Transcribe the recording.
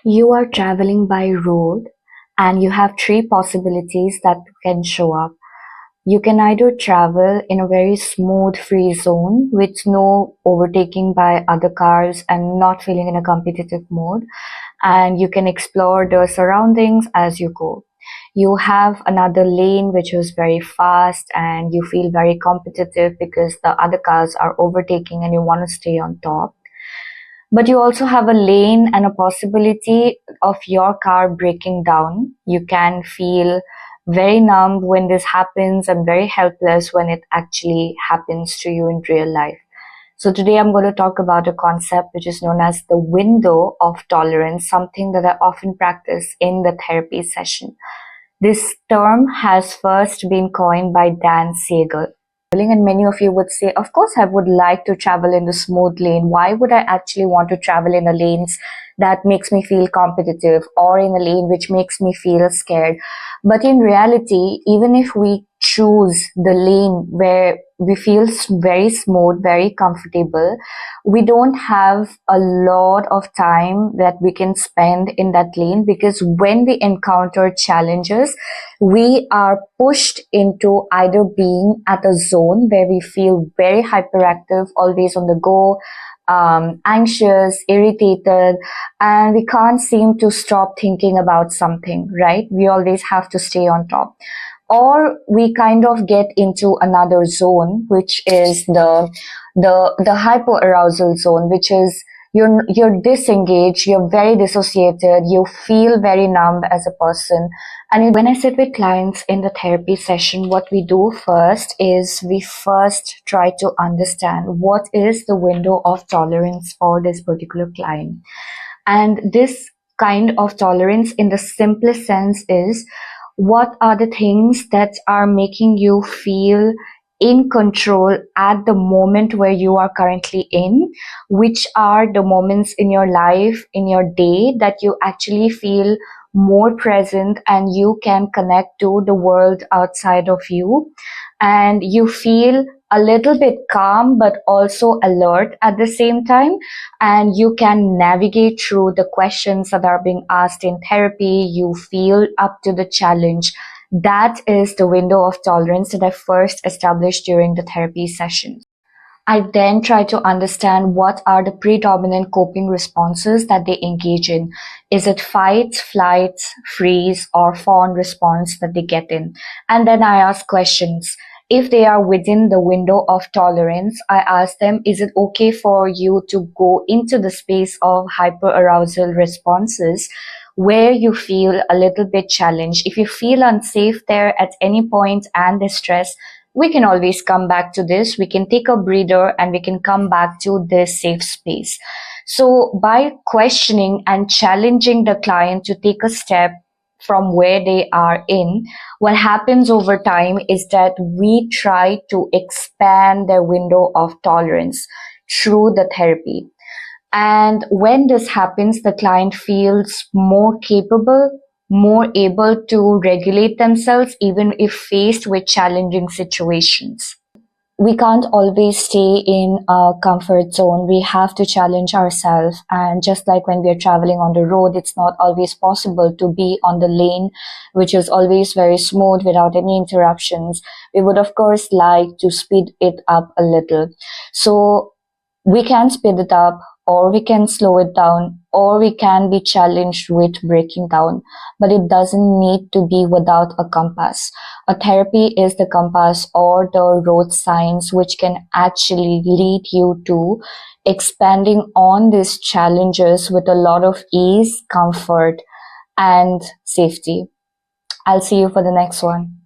You are traveling by road and you have three possibilities that can show up. You can either travel in a very smooth free zone with no overtaking by other cars and not feeling in a competitive mode, and you can explore the surroundings as you go. You have another lane which is very fast and you feel very competitive because the other cars are overtaking and you want to stay on top. But you also have a lane and a possibility of your car breaking down. You can feel very numb when this happens and very helpless when it actually happens to you in real life. So today I'm going to talk about a concept which is known as the window of tolerance, something that I often practice in the therapy session. This term has first been coined by Dan Siegal. And many of you would say, of course, I would like to travel in the smooth lane. Why would I actually want to travel in a lane that makes me feel competitive or in a lane which makes me feel scared? But in reality, even if we choose the lane where we feel very smooth, very comfortable, we don't have a lot of time that we can spend in that lane, because when we encounter challenges, we are pushed into either being at a zone where we feel very hyperactive, always on the go, anxious, irritated, and we can't seem to stop thinking about something, right? We always have to stay on top. Or we kind of get into another zone, which is the hypoarousal zone, which is you're disengaged, you're very dissociated, you feel very numb as a person. And when I sit with clients in the therapy session, what we do first is we first try to understand what is the window of tolerance for this particular client. And this kind of tolerance in the simplest sense is, what are the things that are making you feel in control at the moment where you are currently in? Which are the moments in your life, in your day, that you actually feel more present and you can connect to the world outside of you, and you feel a little bit calm but also alert at the same time, and you can navigate through the questions that are being asked in therapy. You feel up to the challenge. That is the window of tolerance that I first established during the therapy session. I then try to understand what are the predominant coping responses that they engage in. Is it fight, flight, freeze, or fawn response that they get in? And then I ask questions. If they are within the window of tolerance, I ask them, is it okay for you to go into the space of hyperarousal responses where you feel a little bit challenged? If you feel unsafe there at any point and distress, we can always come back to this. We can take a breather and we can come back to this safe space. So by questioning and challenging the client to take a step from where they are in, what happens over time is that we try to expand their window of tolerance through the therapy. And when this happens, the client feels more capable, more able to regulate themselves, even if faced with challenging situations. We can't always stay in a comfort zone. We have to challenge ourselves. And just like when we are traveling on the road, it's not always possible to be on the lane, which is always very smooth without any interruptions. We would, of course, like to speed it up a little. So we can speed it up, or we can slow it down, or we can be challenged with breaking down. But it doesn't need to be without a compass. A therapy is the compass or the road signs which can actually lead you to expanding on these challenges with a lot of ease, comfort, and safety. I'll see you for the next one.